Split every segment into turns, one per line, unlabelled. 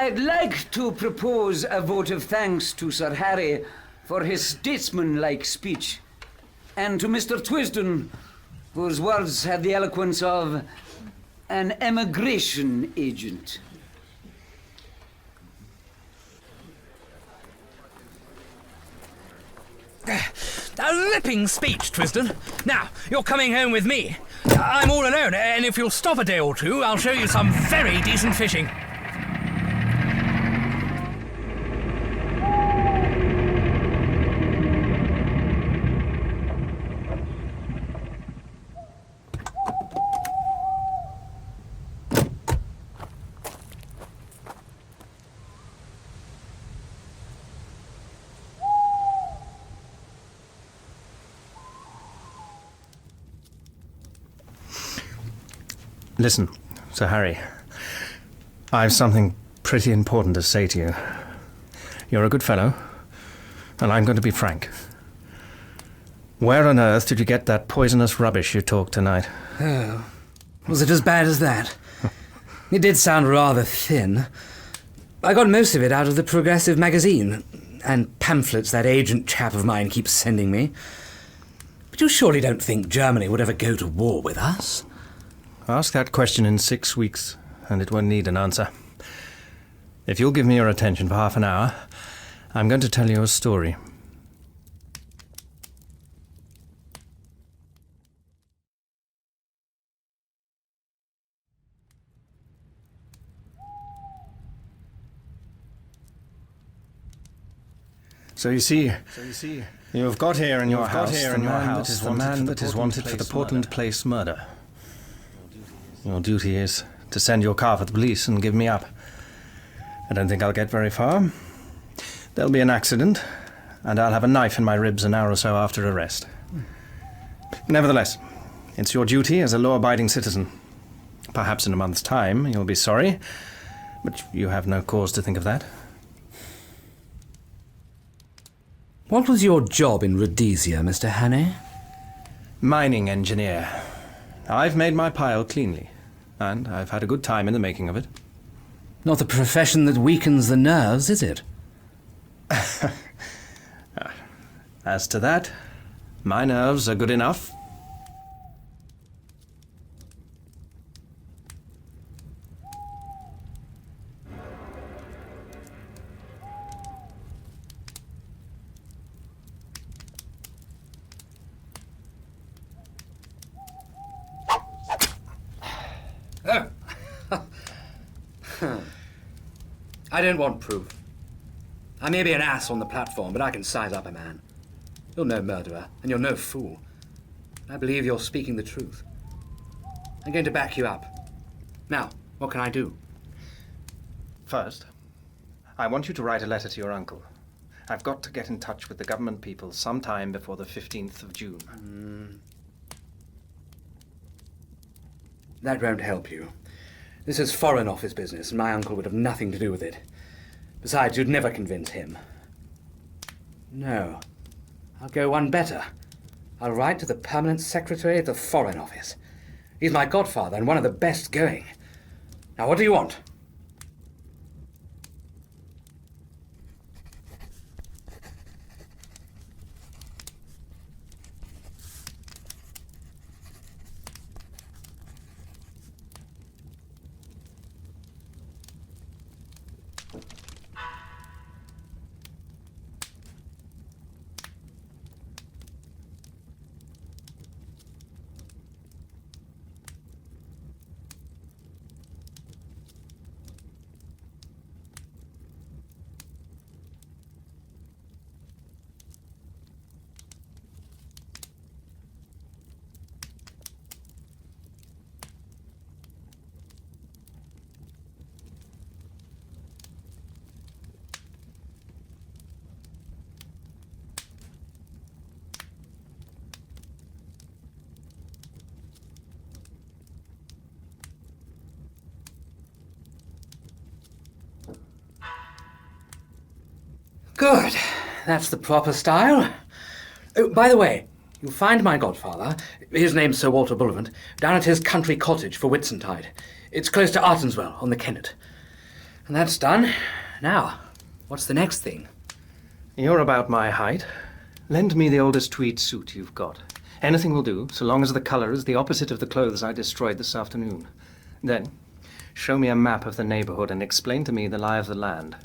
I'd like to propose a vote of thanks to Sir Harry for his statesman-like speech, and to Mr. Twisden, whose words had the eloquence of an emigration agent.
A ripping speech, Twisden. Now, you're coming home with me. I'm all alone, and if you'll stop a day or two, I'll show you some very decent fishing.
Listen, Sir Harry. I've something pretty important to say to you. You're a good fellow, and I'm going to be frank. Where on earth did you get that poisonous rubbish you talked tonight?
Oh, was it as bad as that? It did sound rather thin. I got most of it out of the Progressive magazine, and pamphlets that agent chap of mine keeps sending me. But you surely don't think Germany would ever go to war with us?
Ask that question in 6 weeks, and it won't need an answer. If you'll give me your attention for half an hour, I'm going to tell you a story. So you see, you have got here in your house the man that is wanted for the Portland Place murder. Your duty is to send your car for the police and give me up. I don't think I'll get very far. There'll be an accident, and I'll have a knife in my ribs an hour or so after arrest. Nevertheless, it's your duty as a law-abiding citizen. Perhaps in a month's time you'll be sorry, but you have no cause to think of that.
What was your job in Rhodesia, Mr. Hannay?
Mining engineer. I've made my pile cleanly, and I've had a good time in the making of it.
Not the profession that weakens the nerves, is it?
As to that, my nerves are good enough.
I don't want proof. I may be an ass on the platform, but I can size up a man. You're no murderer, and you're no fool. I believe you're speaking the truth. I'm going to back you up. Now, what can I do?
First, I want you to write a letter to your uncle. I've got to get in touch with the government people sometime before the 15th of June.
That won't help you. This is Foreign Office business, and my uncle would have nothing to do with it. Besides, you'd never convince him. No. I'll go one better. I'll write to the Permanent Secretary of the Foreign Office. He's my godfather and one of the best going. Now, what do you want? Good. That's the proper style. Oh, by the way, you'll find my godfather, his name's Sir Walter Bullivant, down at his country cottage for Whitsuntide. It's close to Artonswell on the Kennet. And that's done. Now, what's the next thing?
You're about my height. Lend me the oldest tweed suit you've got. Anything will do, so long as the colour is the opposite of the clothes I destroyed this afternoon. Then, show me a map of the neighbourhood and explain to me the lie of the land.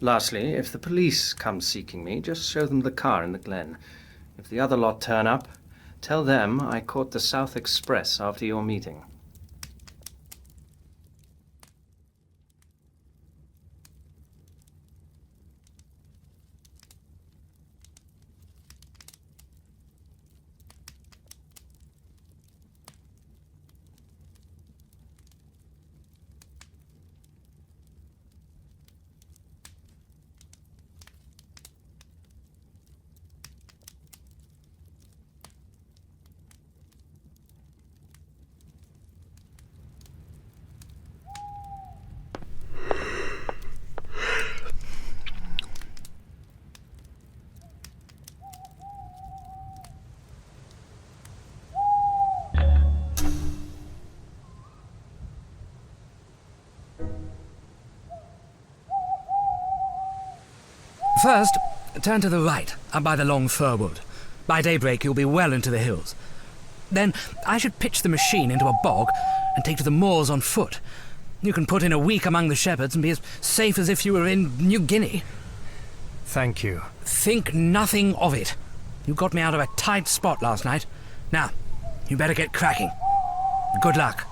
Lastly, if the police come seeking me, just show them the car in the glen. If the other lot turn up, tell them I caught the South Express after your meeting.
First, turn to the right, up by the long fir wood. By daybreak, you'll be well into the hills. Then, I should pitch the machine into a bog and take to the moors on foot. You can put in a week among the shepherds and be as safe as if you were in New Guinea.
Thank you.
Think nothing of it. You got me out of a tight spot last night. Now, you better get cracking. Good luck.